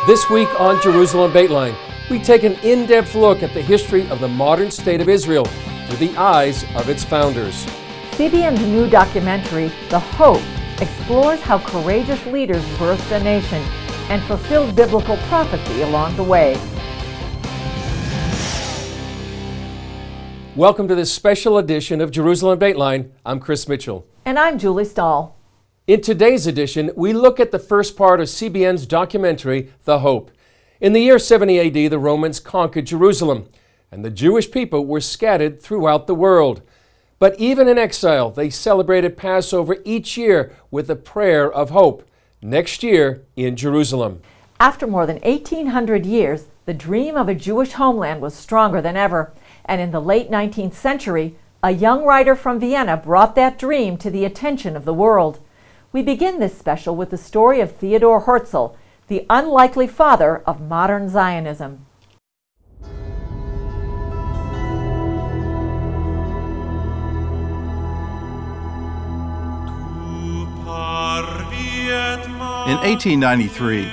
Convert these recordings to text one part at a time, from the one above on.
This week on Jerusalem Dateline, we take an in-depth look at the history of the modern state of Israel through the eyes of its founders. CBN's new documentary, The Hope, explores how courageous leaders birthed a nation and fulfilled biblical prophecy along the way. Welcome to this special edition of Jerusalem Dateline. I'm Chris Mitchell. And I'm Julie Stahl. In today's edition, we look at the first part of CBN's documentary, The Hope. In the year 70 AD, the Romans conquered Jerusalem, and the Jewish people were scattered throughout the world. But even in exile, they celebrated Passover each year with a prayer of hope, next year in Jerusalem. After more than 1,800 years, the dream of a Jewish homeland was stronger than ever. And in the late 19th century, a young writer from Vienna brought that dream to the attention of the world. We begin this special with the story of Theodor Herzl, the unlikely father of modern Zionism. In 1893,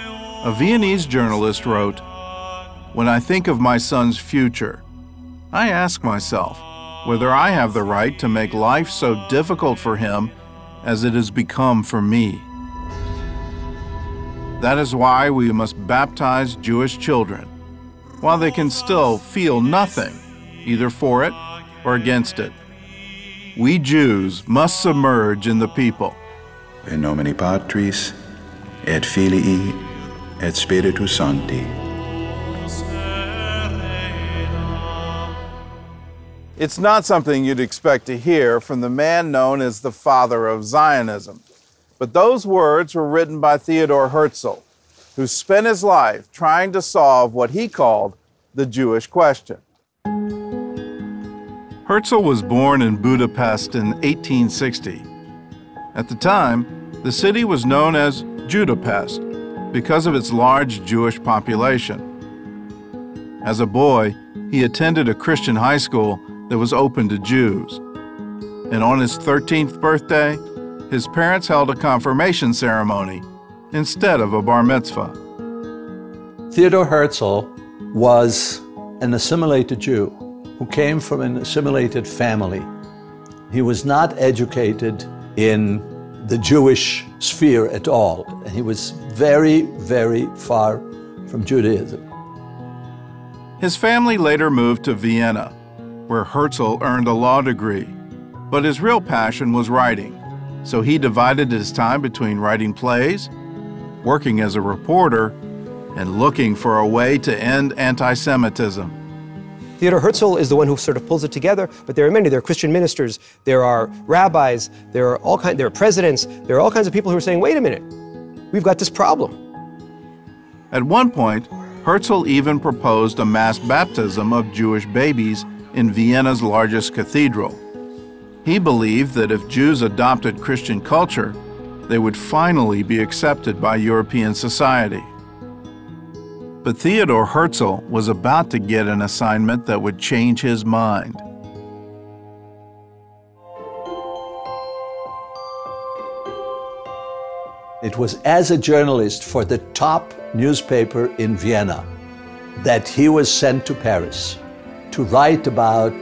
a Viennese journalist wrote, "When I think of my son's future, I ask myself whether I have the right to make life so difficult for him as it has become for me. That is why we must baptize Jewish children, while they can still feel nothing, either for it or against it. We Jews must submerge in the people." In nomine Patris, et Filii, et Spiritus Sancti. It's not something you'd expect to hear from the man known as the father of Zionism. But those words were written by Theodor Herzl, who spent his life trying to solve what he called the Jewish question. Herzl was born in Budapest in 1860. At the time, the city was known as Judapest because of its large Jewish population. As a boy, he attended a Christian high school that was open to Jews. And on his 13th birthday, his parents held a confirmation ceremony instead of a bar mitzvah. Theodor Herzl was an assimilated Jew who came from an assimilated family. He was not educated in the Jewish sphere at all. He was very, very far from Judaism. His family later moved to Vienna, where Herzl earned a law degree. But his real passion was writing, so he divided his time between writing plays, working as a reporter, and looking for a way to end anti-Semitism. Theodor Herzl is the one who sort of pulls it together, but there are many. There are Christian ministers, there are rabbis, there are presidents, there are all kinds of people who are saying, wait a minute, we've got this problem. At one point, Herzl even proposed a mass baptism of Jewish babies in Vienna's largest cathedral. He believed that if Jews adopted Christian culture, they would finally be accepted by European society. But Theodor Herzl was about to get an assignment that would change his mind. It was as a journalist for the top newspaper in Vienna that he was sent to Paris to write about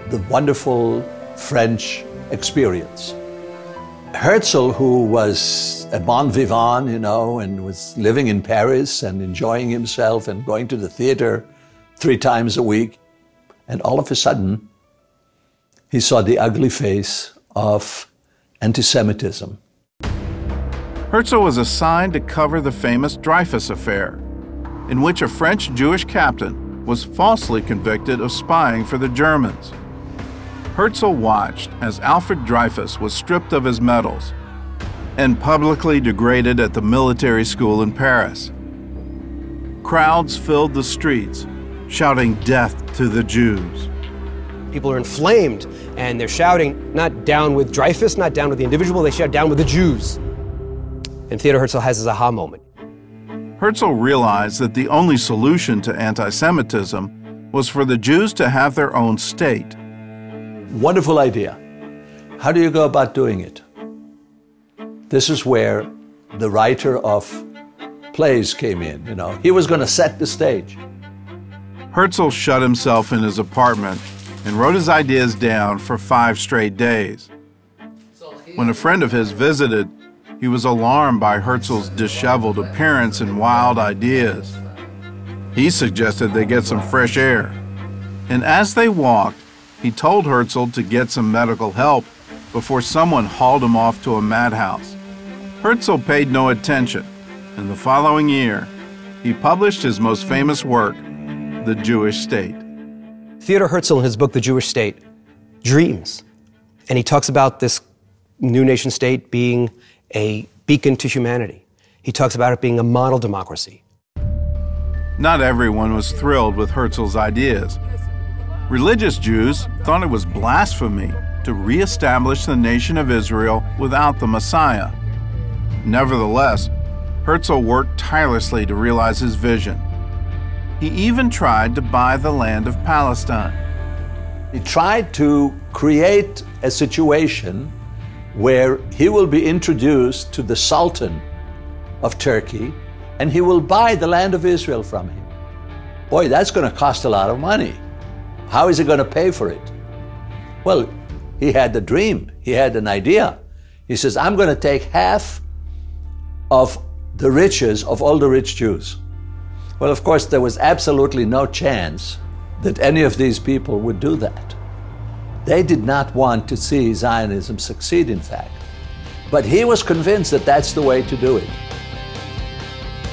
the wonderful French experience. Herzl, who was a bon vivant, and was living in Paris and enjoying himself and going to the theater 3 times a week, and all of a sudden, he saw the ugly face of anti-Semitism. Herzl was assigned to cover the famous Dreyfus affair, in which a French Jewish captain was falsely convicted of spying for the Germans. Herzl watched as Alfred Dreyfus was stripped of his medals and publicly degraded at the military school in Paris. Crowds filled the streets, shouting death to the Jews. People are inflamed, and they're shouting, not down with Dreyfus, not down with the individual, they shout down with the Jews. And Theodor Herzl has his aha moment. Herzl realized that the only solution to anti-Semitism was for the Jews to have their own state. Wonderful idea. How do you go about doing it? This is where the writer of plays came in, you know. He was going to set the stage. Herzl shut himself in his apartment and wrote his ideas down for 5 straight days. When a friend of his visited, he was alarmed by Herzl's disheveled appearance and wild ideas. He suggested they get some fresh air. And as they walked, he told Herzl to get some medical help before someone hauled him off to a madhouse. Herzl paid no attention, and the following year, he published his most famous work, The Jewish State. Theodor Herzl, in his book, The Jewish State, dreams. And he talks about this new nation state being a beacon to humanity. He talks about it being a model democracy. Not everyone was thrilled with Herzl's ideas. Religious Jews thought it was blasphemy to reestablish the nation of Israel without the Messiah. Nevertheless, Herzl worked tirelessly to realize his vision. He even tried to buy the land of Palestine. He tried to create a situation where he will be introduced to the Sultan of Turkey and he will buy the land of Israel from him. Boy, that's going to cost a lot of money. How is he going to pay for it? Well, he had the dream. He had an idea. He says, I'm going to take half of the riches of all the rich Jews. Well, of course, there was absolutely no chance that any of these people would do that. They did not want to see Zionism succeed, in fact. But he was convinced that that's the way to do it.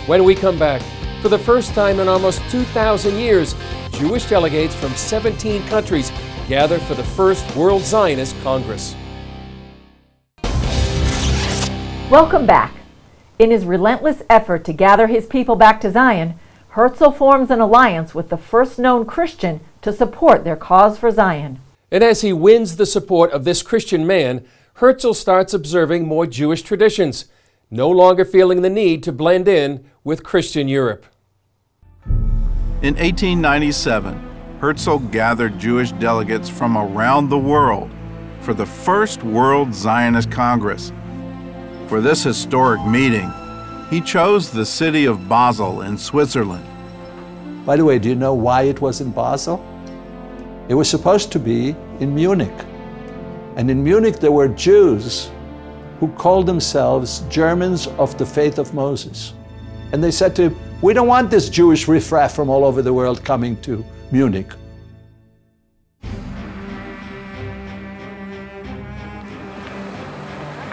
When we come back, for the first time in almost 2,000 years, Jewish delegates from 17 countries gather for the first World Zionist Congress. Welcome back. In his relentless effort to gather his people back to Zion, Herzl forms an alliance with the first known Christian to support their cause for Zion. And as he wins the support of this Christian man, Herzl starts observing more Jewish traditions, no longer feeling the need to blend in with Christian Europe. In 1897, Herzl gathered Jewish delegates from around the world for the first World Zionist Congress. For this historic meeting, he chose the city of Basel in Switzerland. By the way, do you know why it was in Basel? It was supposed to be in Munich. And in Munich there were Jews who called themselves Germans of the faith of Moses. And they said to him, we don't want this Jewish riffraff from all over the world coming to Munich.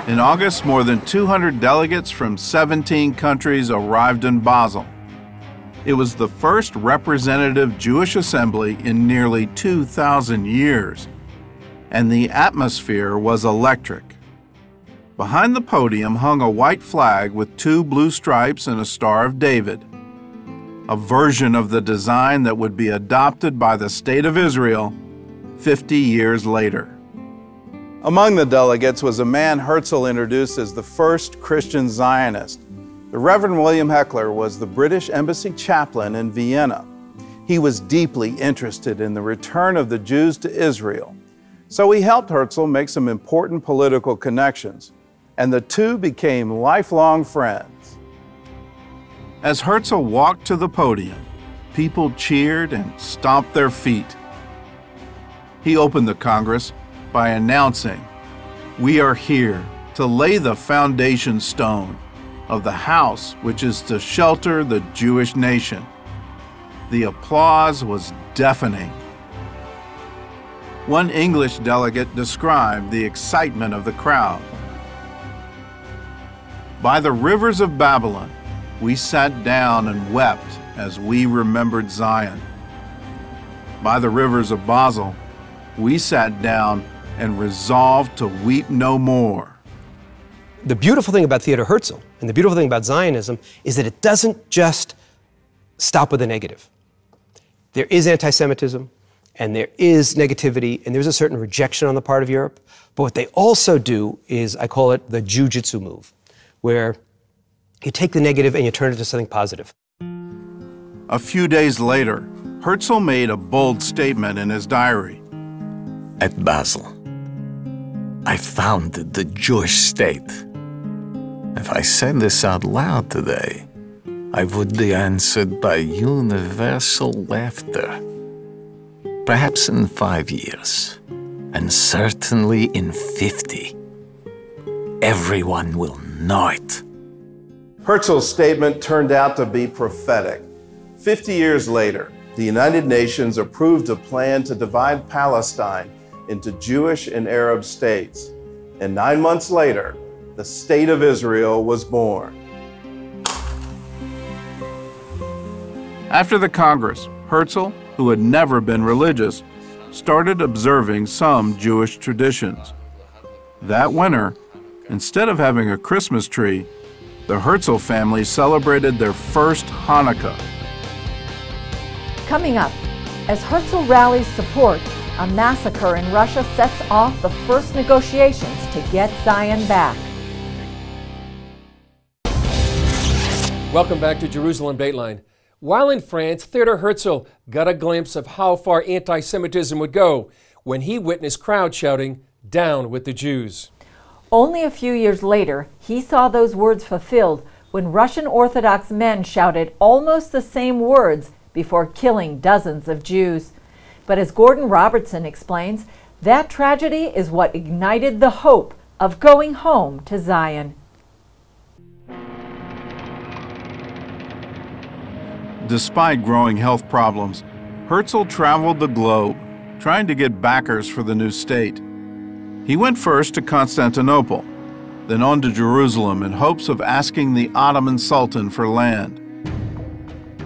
In August, more than 200 delegates from 17 countries arrived in Basel. It was the first representative Jewish assembly in nearly 2,000 years, and the atmosphere was electric. Behind the podium hung a white flag with 2 blue stripes and a Star of David, a version of the design that would be adopted by the State of Israel 50 years later. Among the delegates was a man Herzl introduced as the first Christian Zionist. The Reverend William Heckler was the British Embassy chaplain in Vienna. He was deeply interested in the return of the Jews to Israel, so he helped Herzl make some important political connections, and the two became lifelong friends. As Herzl walked to the podium, people cheered and stomped their feet. He opened the Congress by announcing, "We are here to lay the foundation stone of the house which is to shelter the Jewish nation." The applause was deafening. One English delegate described the excitement of the crowd. "By the rivers of Babylon, we sat down and wept as we remembered Zion. By the rivers of Basel, we sat down and resolved to weep no more." The beautiful thing about Theodor Herzl and the beautiful thing about Zionism is that it doesn't just stop with the negative. There is anti-Semitism, and there is negativity, and there's a certain rejection on the part of Europe. But what they also do is, I call it the jujitsu move, where you take the negative and you turn it into something positive. A few days later, Herzl made a bold statement in his diary. At Basel, I founded the Jewish state. If I said this out loud today, I would be answered by universal laughter. Perhaps in 5 years, and certainly in 50. Everyone will know it. Herzl's statement turned out to be prophetic. 50 years later, the United Nations approved a plan to divide Palestine into Jewish and Arab states. And 9 months later, the State of Israel was born. After the Congress, Herzl, who had never been religious, started observing some Jewish traditions. That winter, instead of having a Christmas tree, the Herzl family celebrated their first Hanukkah. Coming up, as Herzl rallies support, a massacre in Russia sets off the first negotiations to get Zion back. Welcome back to Jerusalem Dateline. While in France, Theodor Herzl got a glimpse of how far anti-Semitism would go when he witnessed crowds shouting, "Down with the Jews." Only a few years later, he saw those words fulfilled when Russian Orthodox men shouted almost the same words before killing dozens of Jews. But as Gordon Robertson explains, that tragedy is what ignited the hope of going home to Zion. Despite growing health problems, Herzl traveled the globe, trying to get backers for the new state. He went first to Constantinople, then on to Jerusalem in hopes of asking the Ottoman Sultan for land.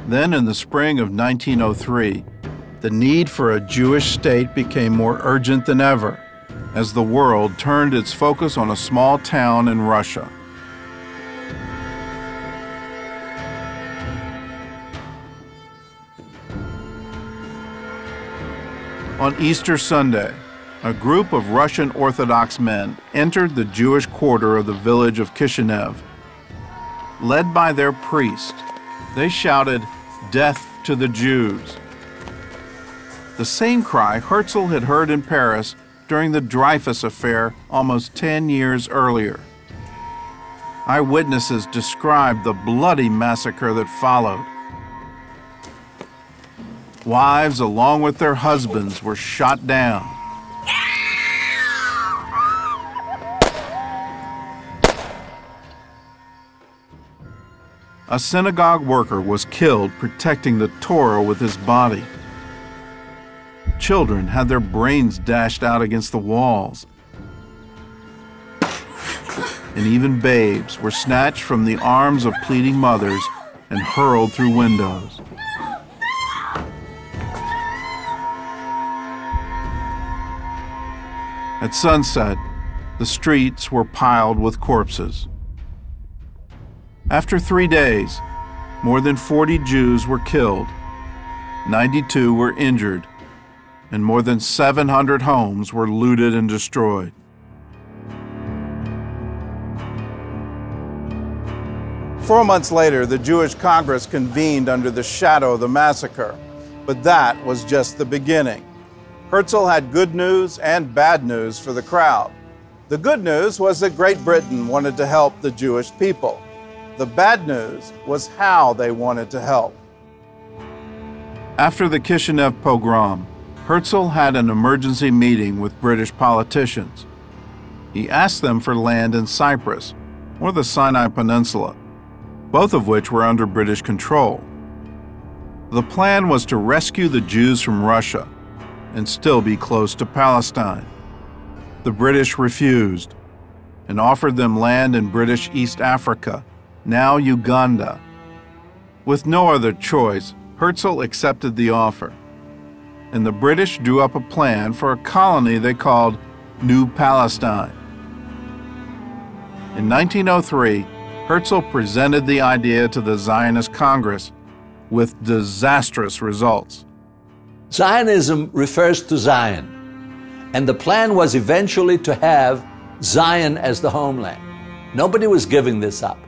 Then in the spring of 1903, the need for a Jewish state became more urgent than ever, as the world turned its focus on a small town in Russia. On Easter Sunday, a group of Russian Orthodox men entered the Jewish quarter of the village of Kishinev. Led by their priest, they shouted, "Death to the Jews." The same cry Herzl had heard in Paris during the Dreyfus affair almost 10 years earlier. Eyewitnesses described the bloody massacre that followed. Wives, along with their husbands, were shot down. A synagogue worker was killed protecting the Torah with his body. Children had their brains dashed out against the walls. And even babes were snatched from the arms of pleading mothers and hurled through windows. At sunset, the streets were piled with corpses. After 3 days, more than 40 Jews were killed, 92 were injured, and more than 700 homes were looted and destroyed. Four months later, the Jewish Congress convened under the shadow of the massacre, but that was just the beginning. Herzl had good news and bad news for the crowd. The good news was that Great Britain wanted to help the Jewish people. The bad news was how they wanted to help. After the Kishinev pogrom, Herzl had an emergency meeting with British politicians. He asked them for land in Cyprus or the Sinai Peninsula, both of which were under British control. The plan was to rescue the Jews from Russia and still be close to Palestine. The British refused and offered them land in British East Africa, now Uganda. With no other choice, Herzl accepted the offer, and the British drew up a plan for a colony they called New Palestine. In 1903, Herzl presented the idea to the Zionist Congress with disastrous results. Zionism refers to Zion, and the plan was eventually to have Zion as the homeland. Nobody was giving this up.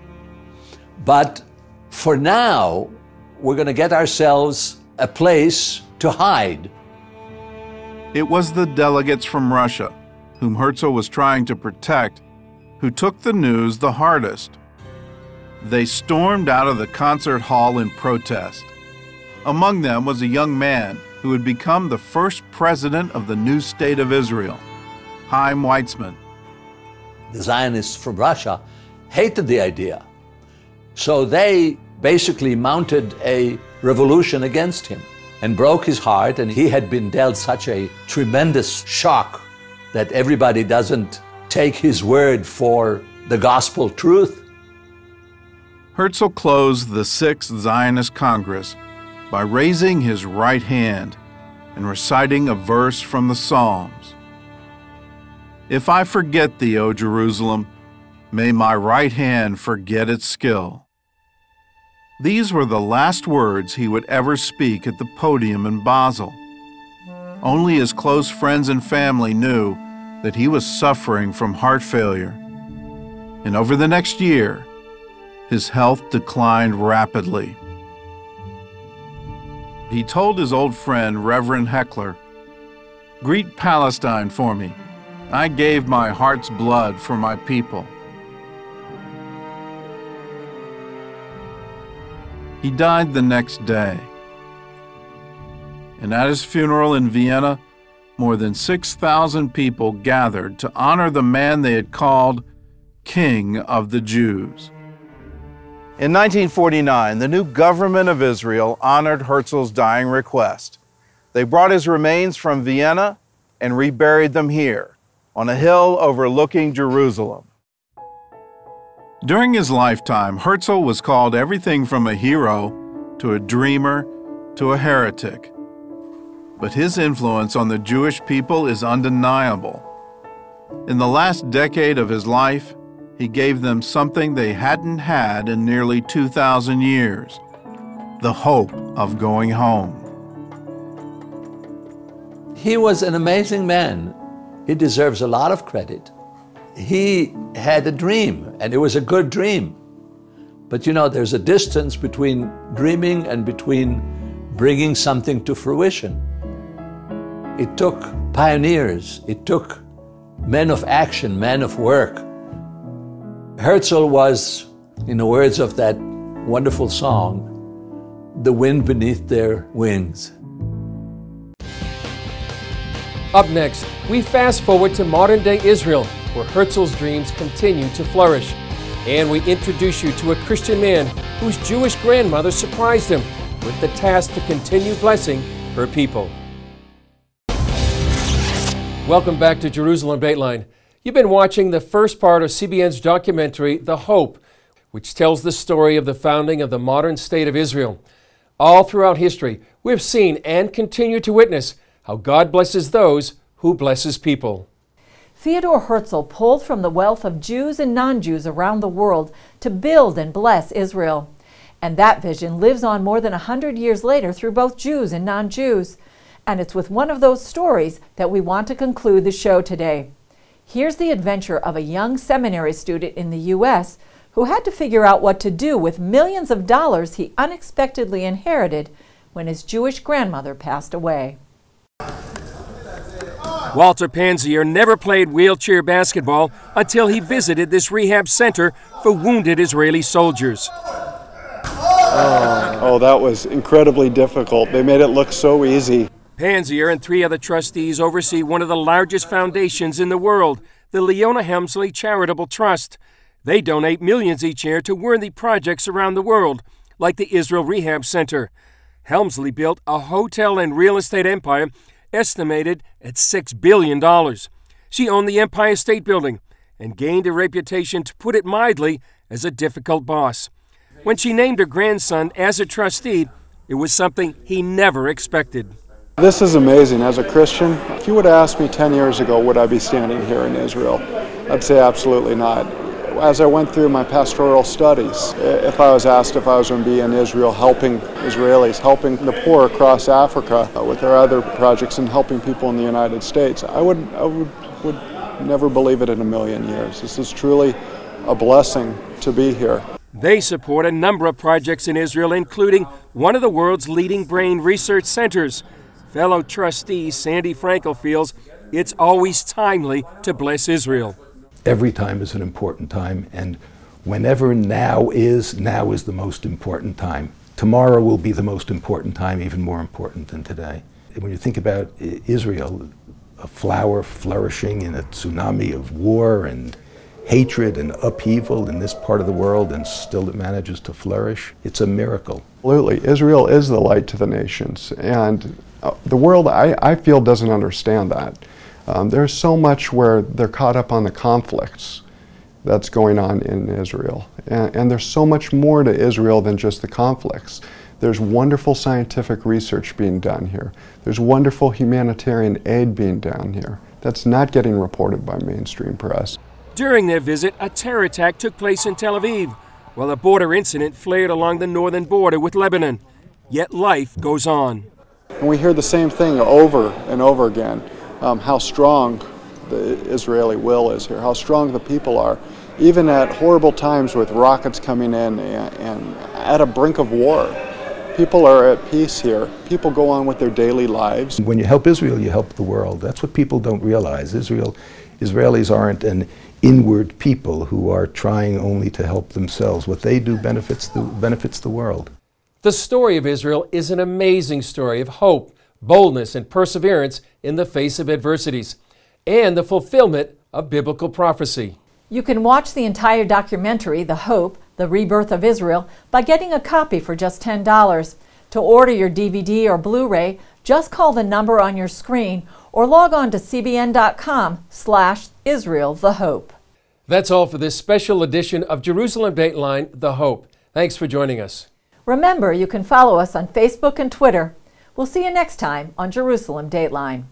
But for now, we're going to get ourselves a place to hide. It was the delegates from Russia, whom Herzl was trying to protect, who took the news the hardest. They stormed out of the concert hall in protest. Among them was a young man who would become the first president of the new state of Israel, Chaim Weizmann. The Zionists from Russia hated the idea. So they basically mounted a revolution against him and broke his heart, and he had been dealt such a tremendous shock that everybody doesn't take his word for the gospel truth. Herzl closed the Sixth Zionist Congress by raising his right hand and reciting a verse from the Psalms. "If I forget thee, O Jerusalem, may my right hand forget its skill." These were the last words he would ever speak at the podium in Basel. Only his close friends and family knew that he was suffering from heart failure. And over the next year, his health declined rapidly. He told his old friend, Reverend Heckler, "Greet Palestine for me. I gave my heart's blood for my people." He died the next day. And at his funeral in Vienna, more than 6,000 people gathered to honor the man they had called King of the Jews. In 1949, the new government of Israel honored Herzl's dying request. They brought his remains from Vienna and reburied them here, on a hill overlooking Jerusalem. During his lifetime, Herzl was called everything from a hero to a dreamer to a heretic. But his influence on the Jewish people is undeniable. In the last decade of his life, he gave them something they hadn't had in nearly 2,000 years, the hope of going home. He was an amazing man. He deserves a lot of credit. He had a dream, and it was a good dream. But you know, there's a distance between dreaming and between bringing something to fruition. It took pioneers, it took men of action, men of work. Herzl was, in the words of that wonderful song, the wind beneath their wings. Up next, we fast forward to modern-day Israel, where Herzl's dreams continue to flourish. And we introduce you to a Christian man whose Jewish grandmother surprised him with the task to continue blessing her people. Welcome back to Jerusalem Dateline. You've been watching the first part of CBN's documentary, The Hope, which tells the story of the founding of the modern state of Israel. All throughout history, we've seen and continue to witness how God blesses those who bless His people. Theodor Herzl pulled from the wealth of Jews and non-Jews around the world to build and bless Israel. And that vision lives on more than 100 years later through both Jews and non-Jews. And it's with one of those stories that we want to conclude the show today. Here's the adventure of a young seminary student in the U.S. who had to figure out what to do with millions of dollars he unexpectedly inherited when his Jewish grandmother passed away. Walter Panzier never played wheelchair basketball until he visited this rehab center for wounded Israeli soldiers. Oh, that was incredibly difficult. They made it look so easy. Panzier and 3 other trustees oversee one of the largest foundations in the world, the Leona Helmsley Charitable Trust. They donate millions each year to worthy projects around the world, like the Israel Rehab Center. Helmsley built a hotel and real estate empire estimated at $6 billion. She owned the Empire State Building and gained a reputation, to put it mildly, as a difficult boss. When she named her grandson as a trustee, it was something he never expected. This is amazing. As a Christian, if you would have asked me 10 years ago, would I be standing here in Israel? I'd say absolutely not. As I went through my pastoral studies, if I was asked if I was going to be in Israel helping Israelis, helping the poor across Africa with our other projects, and helping people in the United States, I would never believe it in a million years. This is truly a blessing to be here. They support a number of projects in Israel, including one of the world's leading brain research centers. Fellow trustee Sandy Frankel feels it's always timely to bless Israel. Every time is an important time, and Whenever now is the most important time. Tomorrow will be the most important time, even more important than today. When you think about Israel, a flower flourishing in a tsunami of war and hatred and upheaval in this part of the world, and still it manages to flourish, it's a miracle. Absolutely. Israel is the light to the nations, and the world, I feel, doesn't understand that. There's so much where they're caught up on the conflicts that's going on in Israel. And there's so much more to Israel than just the conflicts. There's wonderful scientific research being done here. There's wonderful humanitarian aid being done here. That's not getting reported by mainstream press. During their visit, a terror attack took place in Tel Aviv, while a border incident flared along the northern border with Lebanon. Yet life goes on. And we hear the same thing over and over again, how strong the Israeli will is here, how strong the people are, even at horrible times with rockets coming in and at a brink of war. People are at peace here. People go on with their daily lives. When you help Israel, you help the world. That's what people don't realize. Israelis aren't an inward people who are trying only to help themselves. What they do benefits the world. The story of Israel is an amazing story of hope, boldness, and perseverance in the face of adversities, and the fulfillment of biblical prophecy. You can watch the entire documentary, The Hope, The Rebirth of Israel, by getting a copy for just $10. To order your DVD or Blu-ray, just call the number on your screen or log on to cbn.com/Israel The Hope. That's all for this special edition of Jerusalem Dateline, The Hope. Thanks for joining us. Remember, you can follow us on Facebook and Twitter. We'll see you next time on Jerusalem Dateline.